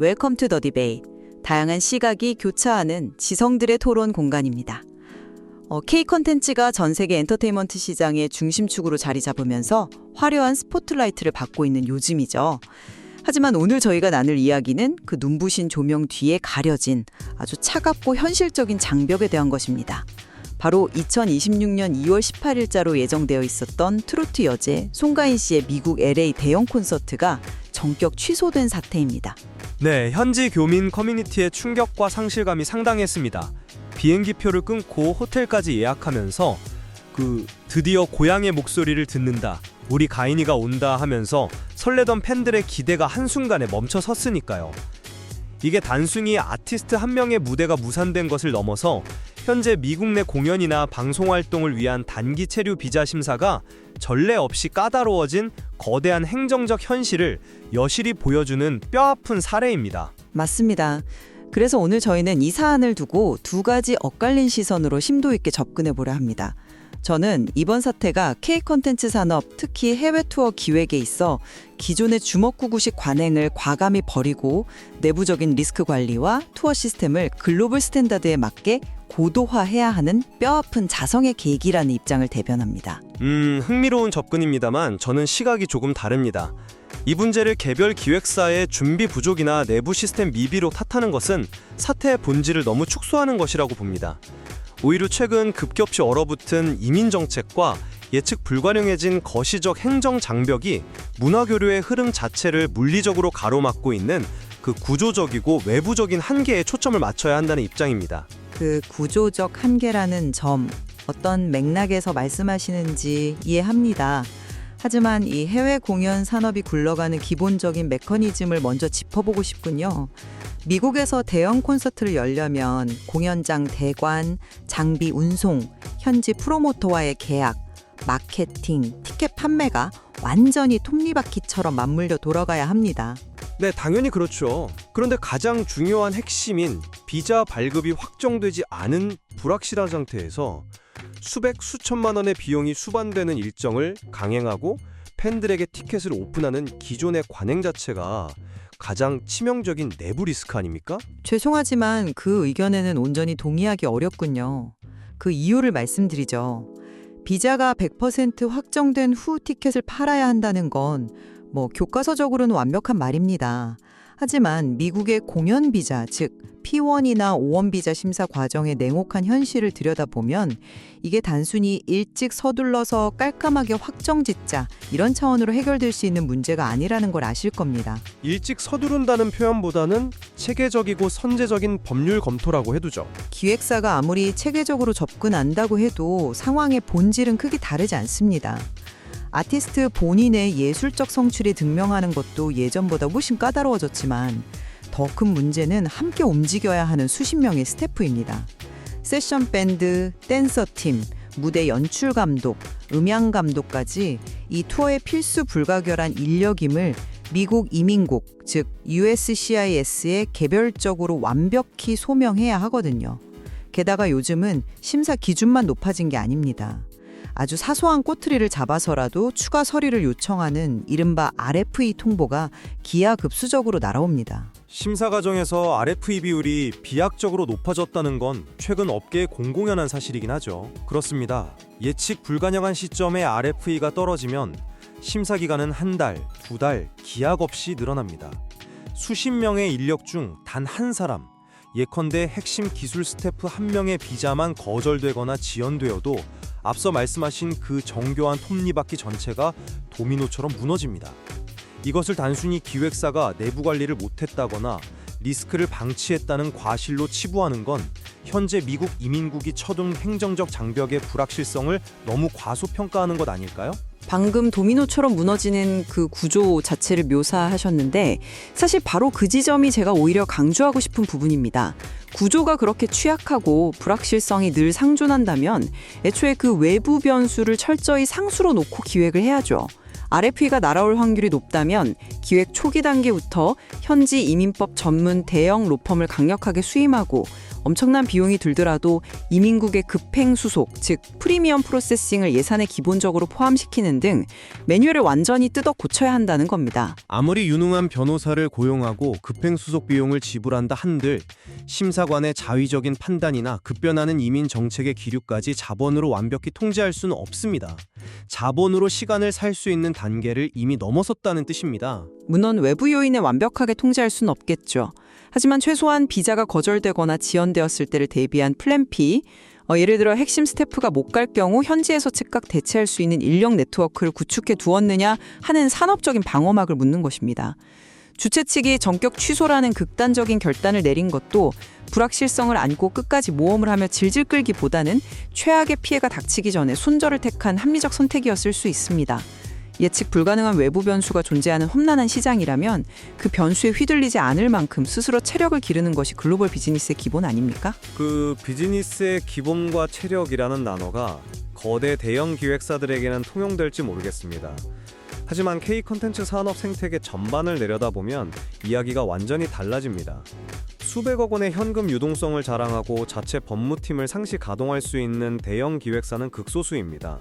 웰컴 투 더 디베이트. 다양한 시각이 교차하는 지성들의 토론 공간입니다. K 콘텐츠가 전 세계 엔터테인먼트 시장의 중심축으로 자리 잡으면서 화려한 스포트라이트를 받고 있는 요즘이죠. 하지만 오늘 저희가 나눌 이야기는 그 눈부신 조명 뒤에 가려진 아주 차갑고 현실적인 장벽에 대한 것입니다. 바로 2026년 2월 18일자로 예정되어 있었던 트로트 여제 송가인 씨의 미국 LA 대형 콘서트가 전격 취소된 사태입니다. 네, 현지 교민 커뮤니티의 충격과 상실감이 상당했습니다. 비행기표를 끊고 호텔까지 예약하면서 드디어 고향의 목소리를 듣는다, 우리 가인이가 온다 하면서 설레던 팬들의 기대가 한순간에 멈춰 섰으니까요. 이게 단순히 아티스트 한 명의 무대가 무산된 것을 넘어서 현재 미국 내 공연이나 방송 활동을 위한 단기 체류 비자 심사가 전례 없이 까다로워진 거대한 행정적 현실을 여실히 보여주는 뼈아픈 사례입니다. 맞습니다. 그래서 오늘 저희는 이 사안을 두고 두 가지 엇갈린 시선으로 심도 있게 접근해 보려 합니다. 저는 이번 사태가 K 콘텐츠 산업, 특히 해외 투어 기획에 있어 기존의 주먹구구식 관행을 과감히 버리고 내부적인 리스크 관리와 투어 시스템을 글로벌 스탠다드에 맞게 고도화해야 하는 뼈아픈 자성의 계기라는 입장을 대변합니다. 흥미로운 접근입니다만 저는 시각이 조금 다릅니다. 이 문제를 개별 기획사의 준비 부족이나 내부 시스템 미비로 탓하는 것은 사태의 본질을 너무 축소하는 것이라고 봅니다. 오히려 최근 급격히 얼어붙은 이민 정책과 예측 불가능해진 거시적 행정 장벽이 문화교류의 흐름 자체를 물리적으로 가로막고 있는 그 구조적이고 외부적인 한계에 초점을 맞춰야 한다는 입장입니다. 그 구조적 한계라는 점, 어떤 맥락에서 말씀하시는지 이해합니다. 하지만 이 해외 공연 산업이 굴러가는 기본적인 메커니즘을 먼저 짚어보고 싶군요. 미국에서 대형 콘서트를 열려면 공연장 대관, 장비 운송, 현지 프로모터와의 계약, 마케팅, 티켓 판매가 완전히 톱니바퀴처럼 맞물려 돌아가야 합니다. 네, 당연히 그렇죠. 그런데 가장 중요한 핵심인 비자 발급이 확정되지 않은 불확실한 상태에서 수백, 수천만 원의 비용이 수반되는 일정을 강행하고 팬들에게 티켓을 오픈하는 기존의 관행 자체가 가장 치명적인 내부 리스크 아닙니까? 죄송하지만 그 의견에는 온전히 동의하기 어렵군요. 그 이유를 말씀드리죠. 비자가 100% 확정된 후 티켓을 팔아야 한다는 건 교과서적으로는 완벽한 말입니다. 하지만 미국의 공연 비자, 즉 P1이나 O1 비자 심사 과정의 냉혹한 현실을 들여다보면 이게 단순히 일찍 서둘러서 깔끔하게 확정짓자 이런 차원으로 해결될 수 있는 문제가 아니라는 걸 아실 겁니다. 일찍 서두른다는 표현보다는 체계적이고 선제적인 법률 검토라고 해두죠. 기획사가 아무리 체계적으로 접근한다고 해도 상황의 본질은 크게 다르지 않습니다. 아티스트 본인의 예술적 성취를 증명하는 것도 예전보다 훨씬 까다로워졌지만 더 큰 문제는 함께 움직여야 하는 수십 명의 스태프입니다. 세션 밴드, 댄서팀, 무대 연출 감독, 음향 감독까지 이 투어의 필수 불가결한 인력임을 미국 이민국, 즉 USCIS에 개별적으로 완벽히 소명해야 하거든요. 게다가 요즘은 심사 기준만 높아진 게 아닙니다. 아주 사소한 꼬투리를 잡아서라도 추가 서류를 요청하는 이른바 RFE 통보가 기하급수적으로 날아옵니다. 심사 과정에서 RFE 비율이 비약적으로 높아졌다는 건 최근 업계에 공공연한 사실이긴 하죠. 그렇습니다. 예측 불가능한 시점에 RFE가 떨어지면 심사 기간은 한 달, 두 달 기약 없이 늘어납니다. 수십 명의 인력 중 단 한 사람, 예컨대 핵심 기술 스태프 한 명의 비자만 거절되거나 지연되어도 앞서 말씀하신 그 정교한 톱니바퀴 전체가 도미노처럼 무너집니다. 이것을 단순히 기획사가 내부 관리를 못했다거나 리스크를 방치했다는 과실로 치부하는 건 현재 미국 이민국이 쳐둔 행정적 장벽의 불확실성을 너무 과소평가하는 것 아닐까요? 방금 도미노처럼 무너지는 그 구조 자체를 묘사하셨는데 사실 바로 그 지점이 제가 오히려 강조하고 싶은 부분입니다. 구조가 그렇게 취약하고 불확실성이 늘 상존한다면 애초에 그 외부 변수를 철저히 상수로 놓고 기획을 해야죠. RFE가 날아올 확률이 높다면 기획 초기 단계부터 현지 이민법 전문 대형 로펌을 강력하게 수임하고 엄청난 비용이 들더라도 이민국의 급행 수속, 즉 프리미엄 프로세싱을 예산에 기본적으로 포함시키는 등 매뉴얼을 완전히 뜯어 고쳐야 한다는 겁니다. 아무리 유능한 변호사를 고용하고 급행수속 비용을 지불한다 한들 심사관의 자의적인 판단이나 급변하는 이민 정책의 기류까지 자본으로 완벽히 통제할 수는 없습니다. 자본으로 시간을 살 수 있는 단계를 이미 넘어섰다는 뜻입니다. 물론 외부 요인에 완벽하게 통제할 수는 없겠죠. 하지만 최소한 비자가 거절되거나 지연되었을 때를 대비한 플랜 B, 예를 들어 핵심 스태프가 못 갈 경우 현지에서 즉각 대체할 수 있는 인력 네트워크를 구축해 두었느냐 하는 산업적인 방어막을 묻는 것입니다. 주최 측이 전격 취소라는 극단적인 결단을 내린 것도 불확실성을 안고 끝까지 모험을 하며 질질 끌기보다는 최악의 피해가 닥치기 전에 손절을 택한 합리적 선택이었을 수 있습니다. 예측 불가능한 외부 변수가 존재하는 험난한 시장이라면 그 변수에 휘둘리지 않을 만큼 스스로 체력을 기르는 것이 글로벌 비즈니스의 기본 아닙니까? 그 비즈니스의 기본과 체력이라는 단어가 거대 대형 기획사들에게는 통용될지 모르겠습니다. 하지만 K 콘텐츠 산업 생태계 전반을 내려다보면 이야기가 완전히 달라집니다. 수백억 원의 현금 유동성을 자랑하고 자체 법무팀을 상시 가동할 수 있는 대형 기획사는 극소수입니다.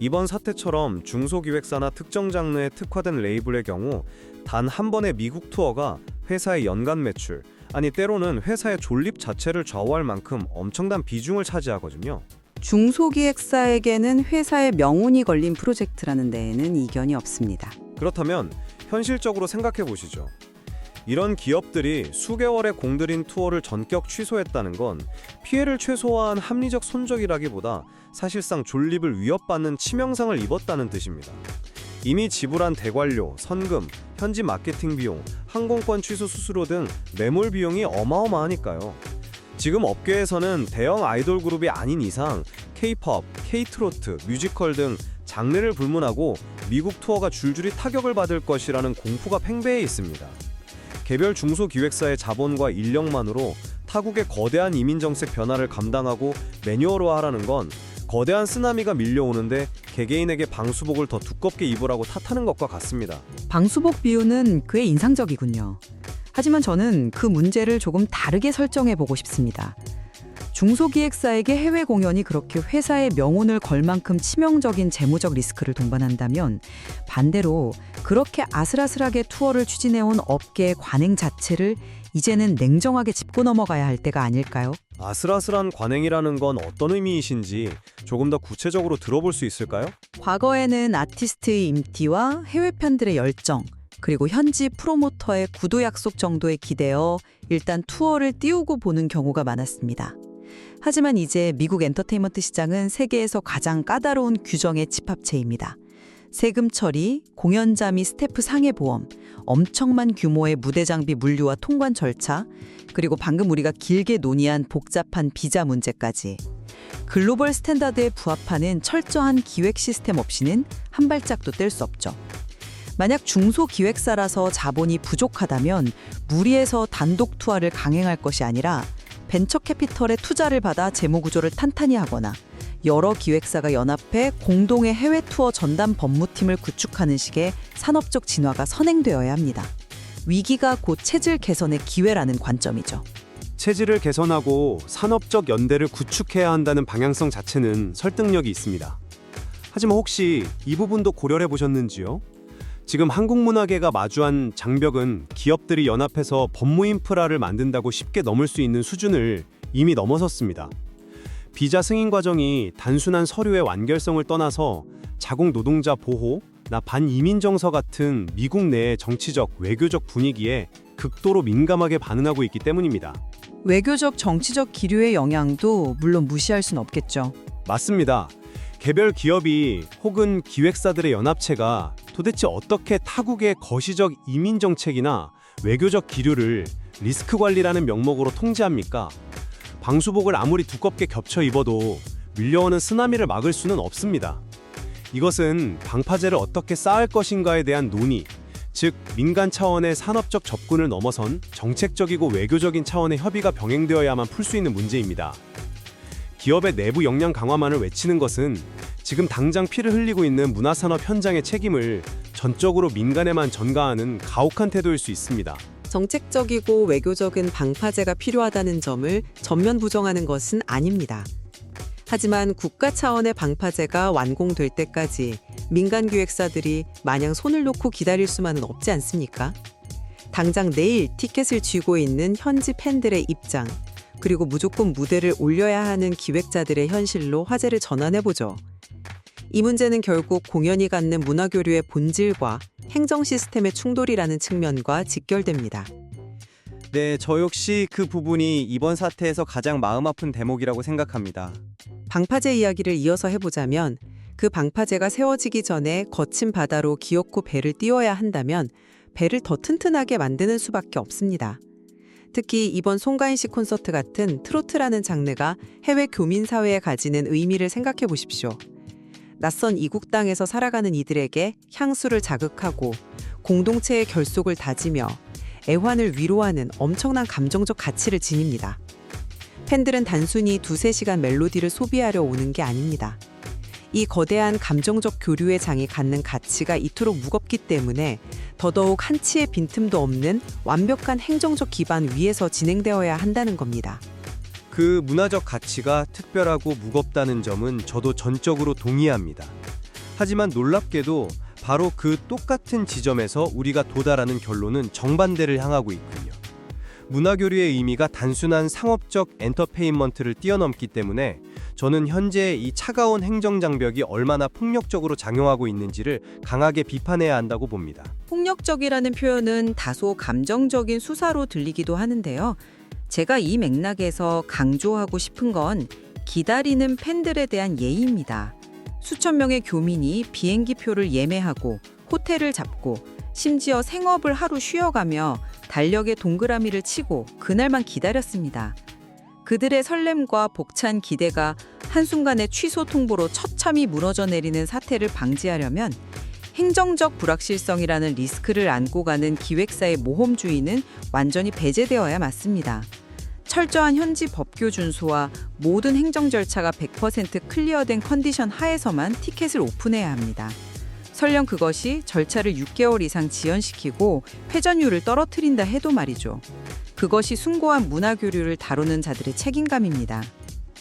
이번 사태처럼 중소기획사나 특정 장르에 특화된 레이블의 경우 단 한 번의 미국 투어가 회사의 연간 매출, 아니 때로는 회사의 존립 자체를 좌우할 만큼 엄청난 비중을 차지하거든요. 중소기획사에게는 회사의 명운이 걸린 프로젝트라는 데에는 이견이 없습니다. 그렇다면 현실적으로 생각해 보시죠. 이런 기업들이 수개월에 공들인 투어를 전격 취소했다는 건 피해를 최소화한 합리적 손적이라기보다 사실상 존립을 위협받는 치명상을 입었다는 뜻입니다. 이미 지불한 대관료, 선금, 현지 마케팅 비용, 항공권 취소 수수료 등 매몰 비용이 어마어마하니까요. 지금 업계에서는 대형 아이돌 그룹이 아닌 이상 K-팝, K-트로트, 뮤지컬 등 장르를 불문하고 미국 투어가 줄줄이 타격을 받을 것이라는 공포가 팽배해 있습니다. 개별 중소기획사의 자본과 인력만으로 타국의 거대한 이민정책 변화를 감당하고 매뉴얼화하라는 건 거대한 쓰나미가 밀려오는데 개개인에게 방수복을 더 두껍게 입으라고 탓하는 것과 같습니다. 방수복 비유는 꽤 인상적이군요. 하지만 저는 그 문제를 조금 다르게 설정해 보고 싶습니다. 중소기획사에게 해외 공연이 그렇게 회사의 명운을 걸 만큼 치명적인 재무적 리스크를 동반한다면 반대로 그렇게 아슬아슬하게 투어를 추진해온 업계의 관행 자체를 이제는 냉정하게 짚고 넘어가야 할 때가 아닐까요? 아슬아슬한 관행이라는 건 어떤 의미이신지 조금 더 구체적으로 들어볼 수 있을까요? 과거에는 아티스트의 임티와 해외 팬들의 열정, 그리고 현지 프로모터의 구도 약속 정도에 기대어 일단 투어를 띄우고 보는 경우가 많았습니다. 하지만 이제 미국 엔터테인먼트 시장은 세계에서 가장 까다로운 규정의 집합체입니다. 세금 처리, 공연자 및 스태프 상해보험, 엄청난 규모의 무대 장비 물류와 통관 절차, 그리고 방금 우리가 길게 논의한 복잡한 비자 문제까지. 글로벌 스탠다드에 부합하는 철저한 기획 시스템 없이는 한 발짝도 뗄 수 없죠. 만약 중소기획사라서 자본이 부족하다면 무리해서 단독 투어를 강행할 것이 아니라 벤처 캐피털의 투자를 받아 재무 구조를 탄탄히 하거나 여러 기획사가 연합해 공동의 해외 투어 전담 법무팀을 구축하는 식의 산업적 진화가 선행되어야 합니다. 위기가 곧 체질 개선의 기회라는 관점이죠. 체질을 개선하고 산업적 연대를 구축해야 한다는 방향성 자체는 설득력이 있습니다. 하지만 혹시 이 부분도 고려해 보셨는지요? 지금 한국문화계가 마주한 장벽은 기업들이 연합해서 법무 인프라를 만든다고 쉽게 넘을 수 있는 수준을 이미 넘어섰습니다. 비자 승인 과정이 단순한 서류의 완결성을 떠나서 자국 노동자 보호, 반이민 정서 같은 미국 내의 정치적, 외교적 분위기에 극도로 민감하게 반응하고 있기 때문입니다. 외교적, 정치적 기류의 영향도 물론 무시할 수는 없겠죠. 맞습니다. 개별 기업이 혹은 기획사들의 연합체가 도대체 어떻게 타국의 거시적 이민 정책이나 외교적 기류를 리스크 관리라는 명목으로 통제합니까? 방수복을 아무리 두껍게 겹쳐 입어도 밀려오는 쓰나미를 막을 수는 없습니다. 이것은 방파제를 어떻게 쌓을 것인가에 대한 논의, 즉 민간 차원의 산업적 접근을 넘어선 정책적이고 외교적인 차원의 협의가 병행되어야만 풀 수 있는 문제입니다. 기업의 내부 역량 강화만을 외치는 것은 지금 당장 피를 흘리고 있는 문화산업 현장의 책임을 전적으로 민간에만 전가하는 가혹한 태도일 수 있습니다. 정책적이고 외교적인 방파제가 필요하다는 점을 전면 부정하는 것은 아닙니다. 하지만 국가 차원의 방파제가 완공될 때까지 민간 기획사들이 마냥 손을 놓고 기다릴 수만은 없지 않습니까? 당장 내일 티켓을 쥐고 있는 현지 팬들의 입장, 그리고 무조건 무대를 올려야 하는 기획자들의 현실로 화제를 전환해보죠. 이 문제는 결국 공연이 갖는 문화교류의 본질과 행정 시스템의 충돌이라는 측면과 직결됩니다. 네, 저 역시 그 부분이 이번 사태에서 가장 마음 아픈 대목이라고 생각합니다. 방파제 이야기를 이어서 해보자면 그 방파제가 세워지기 전에 거친 바다로 기어코 배를 띄워야 한다면 배를 더 튼튼하게 만드는 수밖에 없습니다. 특히 이번 송가인 씨 콘서트 같은 트로트라는 장르가 해외 교민 사회에 가지는 의미를 생각해 보십시오. 낯선 이국 땅에서 살아가는 이들에게 향수를 자극하고 공동체의 결속을 다지며 애환을 위로하는 엄청난 감정적 가치를 지닙니다. 팬들은 단순히 2-3시간 멜로디를 소비하려 오는 게 아닙니다. 이 거대한 감정적 교류의 장이 갖는 가치가 이토록 무겁기 때문에 더더욱 한치의 빈틈도 없는 완벽한 행정적 기반 위에서 진행되어야 한다는 겁니다. 그 문화적 가치가 특별하고 무겁다는 점은 저도 전적으로 동의합니다. 하지만 놀랍게도 바로 그 똑같은 지점에서 우리가 도달하는 결론은 정반대를 향하고 있군요. 문화교류의 의미가 단순한 상업적 엔터테인먼트를 뛰어넘기 때문에 저는 현재 이 차가운 행정장벽이 얼마나 폭력적으로 작용하고 있는지를 강하게 비판해야 한다고 봅니다. 폭력적이라는 표현은 다소 감정적인 수사로 들리기도 하는데요. 제가 이 맥락에서 강조하고 싶은 건 기다리는 팬들에 대한 예의입니다. 수천 명의 교민이 비행기표를 예매하고 호텔을 잡고 심지어 생업을 하루 쉬어가며 달력에 동그라미를 치고 그날만 기다렸습니다. 그들의 설렘과 벅찬 기대가 한순간에 취소 통보로 처참히 무너져 내리는 사태를 방지하려면 행정적 불확실성이라는 리스크를 안고 가는 기획사의 모험주의는 완전히 배제되어야 맞습니다. 철저한 현지 법규 준수와 모든 행정 절차가 100% 클리어된 컨디션 하에서만 티켓을 오픈해야 합니다. 설령 그것이 절차를 6개월 이상 지연시키고 회전율을 떨어뜨린다 해도 말이죠. 그것이 숭고한 문화교류를 다루는 자들의 책임감입니다.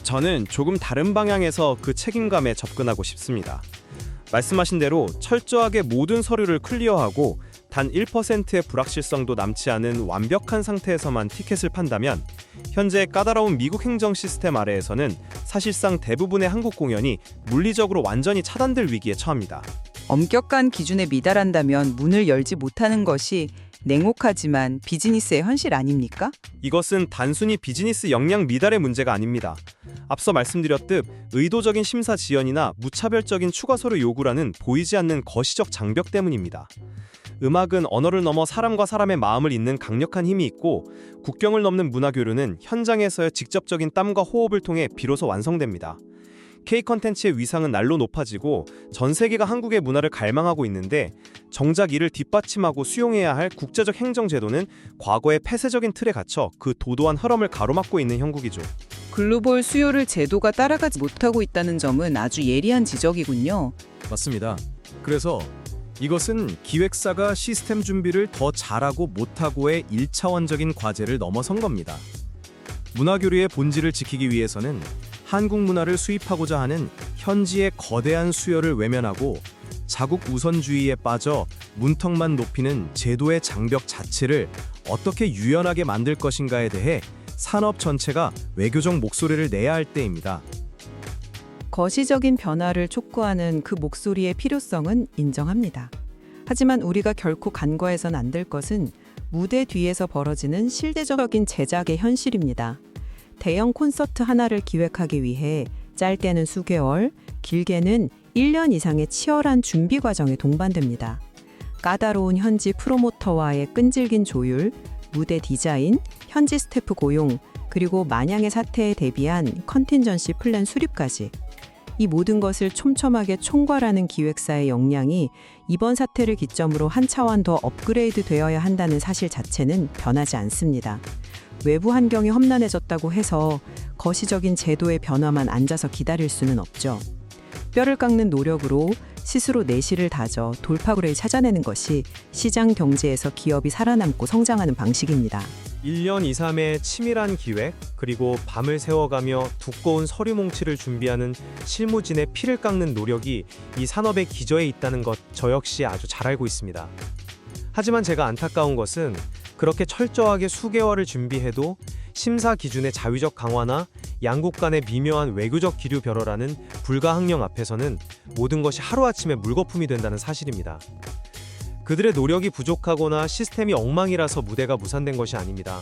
저는 조금 다른 방향에서 그 책임감에 접근하고 싶습니다. 말씀하신 대로 철저하게 모든 서류를 클리어하고 단 1%의 불확실성도 남지 않은 완벽한 상태에서만 티켓을 판다면 현재 까다로운 미국 행정 시스템 아래에서는 사실상 대부분의 한국 공연이 물리적으로 완전히 차단될 위기에 처합니다. 엄격한 기준에 미달한다면 문을 열지 못하는 것이 냉혹하지만 비즈니스의 현실 아닙니까? 이것은 단순히 비즈니스 역량 미달의 문제가 아닙니다. 앞서 말씀드렸듯 의도적인 심사 지연이나 무차별적인 추가 서류 요구라는 보이지 않는 거시적 장벽 때문입니다. 음악은 언어를 넘어 사람과 사람의 마음을 잇는 강력한 힘이 있고 국경을 넘는 문화교류는 현장에서의 직접적인 땀과 호흡을 통해 비로소 완성됩니다. K-컨텐츠의 위상은 날로 높아지고 전 세계가 한국의 문화를 갈망하고 있는데 정작 이를 뒷받침하고 수용해야 할 국제적 행정제도는 과거의 폐쇄적인 틀에 갇혀 그 도도한 흐름을 가로막고 있는 형국이죠. 글로벌 수요를 제도가 따라가지 못하고 있다는 점은 아주 예리한 지적이군요. 맞습니다. 그래서 이것은 기획사가 시스템 준비를 더 잘하고 못하고의 1차원적인 과제를 넘어선 겁니다. 문화교류의 본질을 지키기 위해서는 한국 문화를 수입하고자 하는 현지의 거대한 수요를 외면하고 자국 우선주의에 빠져 문턱만 높이는 제도의 장벽 자체를 어떻게 유연하게 만들 것인가에 대해 산업 전체가 외교적 목소리를 내야 할 때입니다. 거시적인 변화를 촉구하는 그 목소리의 필요성은 인정합니다. 하지만 우리가 결코 간과해선 안 될 것은 무대 뒤에서 벌어지는 실제적인 제작의 현실입니다. 대형 콘서트 하나를 기획하기 위해 짧게는 수개월, 길게는 1년 이상의 치열한 준비 과정에 동반됩니다. 까다로운 현지 프로모터와의 끈질긴 조율, 무대 디자인, 현지 스태프 고용, 그리고 만약의 사태에 대비한 컨틴전시 플랜 수립까지 이 모든 것을 촘촘하게 총괄하는 기획사의 역량이 이번 사태를 기점으로 한 차원 더 업그레이드 되어야 한다는 사실 자체는 변하지 않습니다. 외부 환경이 험난해졌다고 해서 거시적인 제도의 변화만 앉아서 기다릴 수는 없죠. 뼈를 깎는 노력으로 스스로 내실을 다져 돌파구를 찾아내는 것이 시장 경제에서 기업이 살아남고 성장하는 방식입니다. 1년 2, 3의 치밀한 기획, 그리고 밤을 새워가며 두꺼운 서류 뭉치를 준비하는 실무진의 피를 깎는 노력이 이 산업의 기저에 있다는 것 저 역시 아주 잘 알고 있습니다. 하지만 제가 안타까운 것은 그렇게 철저하게 수개월을 준비해도 심사 기준의 자위적 강화나 양국 간의 미묘한 외교적 기류 벼러라는 불가항령 앞에서는 모든 것이 하루아침에 물거품이 된다는 사실입니다. 그들의 노력이 부족하거나 시스템이 엉망이라서 무대가 무산된 것이 아닙니다.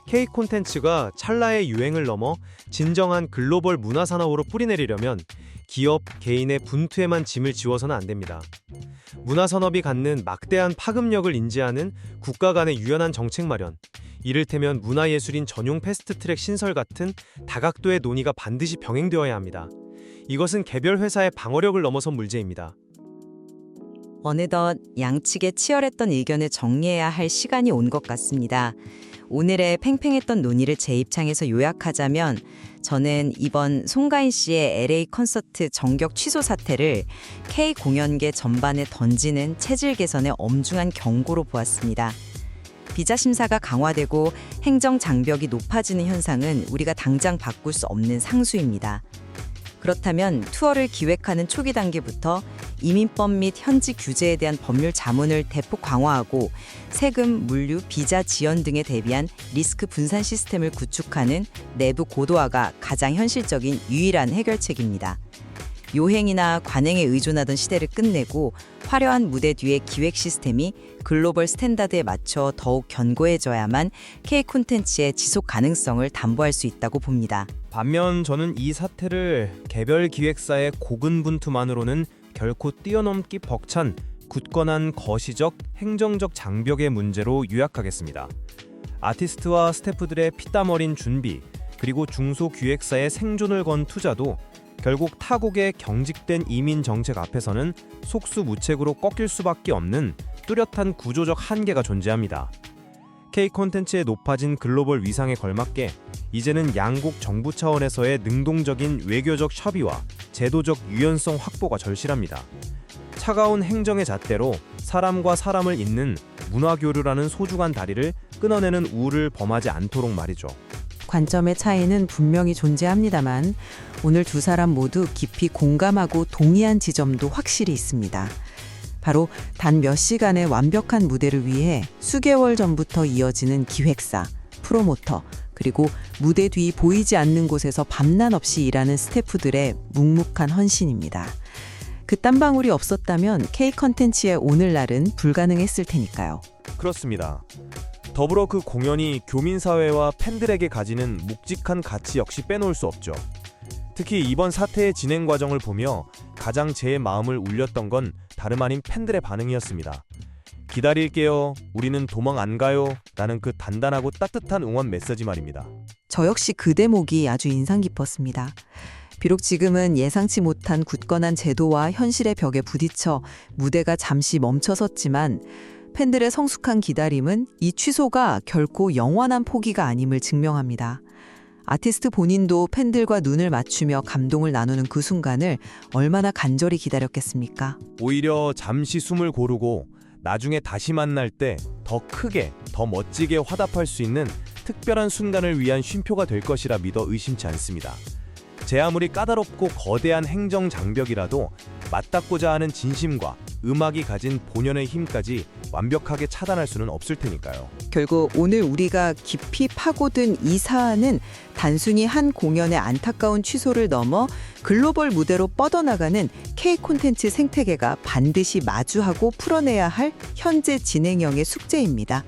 K 콘텐츠가 찰나의 유행을 넘어 진정한 글로벌 문화산업으로 뿌리내리려면 기업, 개인의 분투에만 짐을 지워서는 안 됩니다. 문화산업이 갖는 막대한 파급력을 인지하는 국가 간의 유연한 정책 마련, 이를테면 문화예술인 전용 패스트트랙 신설 같은 다각도의 논의가 반드시 병행되어야 합니다. 이것은 개별 회사의 방어력을 넘어선 문제입니다. 어느덧 양측의 치열했던 의견을 정리해야 할 시간이 온 것 같습니다. 오늘의 팽팽했던 논의를 제 입장에서 요약하자면 저는 이번 송가인 씨의 LA 콘서트 정격 취소 사태를 K 공연계 전반에 던지는 체질 개선의 엄중한 경고로 보았습니다. 비자 심사가 강화되고 행정 장벽이 높아지는 현상은 우리가 당장 바꿀 수 없는 상수입니다. 그렇다면 투어를 기획하는 초기 단계부터 이민법 및 현지 규제에 대한 법률 자문을 대폭 강화하고 세금, 물류, 비자 지연 등에 대비한 리스크 분산 시스템을 구축하는 내부 고도화가 가장 현실적인 유일한 해결책입니다. 요행이나 관행에 의존하던 시대를 끝내고 화려한 무대 뒤의 기획 시스템이 글로벌 스탠다드에 맞춰 더욱 견고해져야만 K 콘텐츠의 지속 가능성을 담보할 수 있다고 봅니다. 반면 저는 이 사태를 개별 기획사의 고군분투만으로는 결코 뛰어넘기 벅찬 굳건한 거시적, 행정적 장벽의 문제로 요약하겠습니다. 아티스트와 스태프들의 피땀 어린 준비, 그리고 중소기획사의 생존을 건 투자도 결국 타국의 경직된 이민 정책 앞에서는 속수무책으로 꺾일 수밖에 없는 뚜렷한 구조적 한계가 존재합니다. K 콘텐츠의 높아진 글로벌 위상에 걸맞게 이제는 양국 정부 차원에서의 능동적인 외교적 협의와 제도적 유연성 확보가 절실합니다. 차가운 행정의 잣대로 사람과 사람을 잇는 문화교류라는 소중한 다리를 끊어내는 우를 범하지 않도록 말이죠. 관점의 차이는 분명히 존재합니다만 오늘 두 사람 모두 깊이 공감하고 동의한 지점도 확실히 있습니다. 바로 단 몇 시간의 완벽한 무대를 위해 수개월 전부터 이어지는 기획사, 프로모터, 그리고 무대 뒤 보이지 않는 곳에서 밤낮 없이 일하는 스태프들의 묵묵한 헌신입니다. 그 땀방울이 없었다면 K 컨텐츠의 오늘날은 불가능했을 테니까요. 그렇습니다. 더불어 그 공연이 교민사회와 팬들에게 가지는 묵직한 가치 역시 빼놓을 수 없죠. 특히 이번 사태의 진행 과정을 보며 가장 제 마음을 울렸던 건 다름 아닌 팬들의 반응이었습니다. 기다릴게요. 우리는 도망 안 가요. 라는 그 단단하고 따뜻한 응원 메시지 말입니다. 저 역시 그 대목이 아주 인상 깊었습니다. 비록 지금은 예상치 못한 굳건한 제도와 현실의 벽에 부딪혀 무대가 잠시 멈춰섰지만 팬들의 성숙한 기다림은 이 취소가 결코 영원한 포기가 아님을 증명합니다. 아티스트 본인도 팬들과 눈을 맞추며 감동을 나누는 그 순간을 얼마나 간절히 기다렸겠습니까? 오히려 잠시 숨을 고르고 나중에 다시 만날 때 더 크게, 더 멋지게 화답할 수 있는 특별한 순간을 위한 쉼표가 될 것이라 믿어 의심치 않습니다. 제 아무리 까다롭고 거대한 행정 장벽이라도 맞닿고자 하는 진심과 음악이 가진 본연의 힘까지 완벽하게 차단할 수는 없을 테니까요. 결국 오늘 우리가 깊이 파고든 이 사안은 단순히 한 공연의 안타까운 취소를 넘어 글로벌 무대로 뻗어나가는 K 콘텐츠 생태계가 반드시 마주하고 풀어내야 할 현재 진행형의 숙제입니다.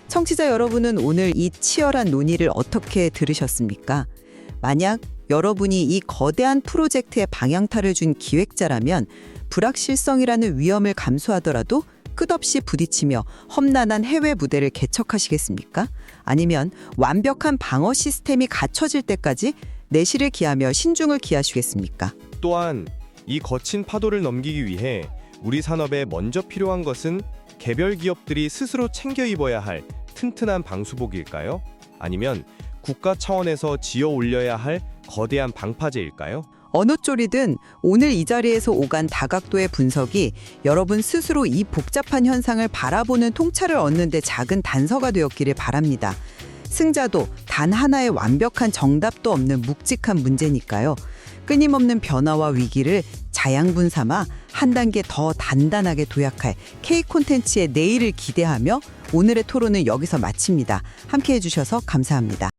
청취자 여러분은 오늘 이 치열한 논의를 어떻게 들으셨습니까? 만약 여러분이 이 거대한 프로젝트의 방향타를 준 기획자라면 불확실성이라는 위험을 감수하더라도 끝없이 부딪히며 험난한 해외 무대를 개척하시겠습니까? 아니면 완벽한 방어 시스템이 갖춰질 때까지 내실을 기하며 신중을 기하시겠습니까? 또한 이 거친 파도를 넘기기 위해 우리 산업에 먼저 필요한 것은 개별 기업들이 스스로 챙겨 입어야 할 튼튼한 방수복일까요? 아니면 국가 차원에서 지어 올려야 할 거대한 방파제일까요? 어느 쪽이든 오늘 이 자리에서 오간 다각도의 분석이 여러분 스스로 이 복잡한 현상을 바라보는 통찰을 얻는 데 작은 단서가 되었기를 바랍니다. 승자도 단 하나의 완벽한 정답도 없는 묵직한 문제니까요. 끊임없는 변화와 위기를 자양분 삼아 한 단계 더 단단하게 도약할 K 콘텐츠의 내일을 기대하며 오늘의 토론은 여기서 마칩니다. 함께해 주셔서 감사합니다.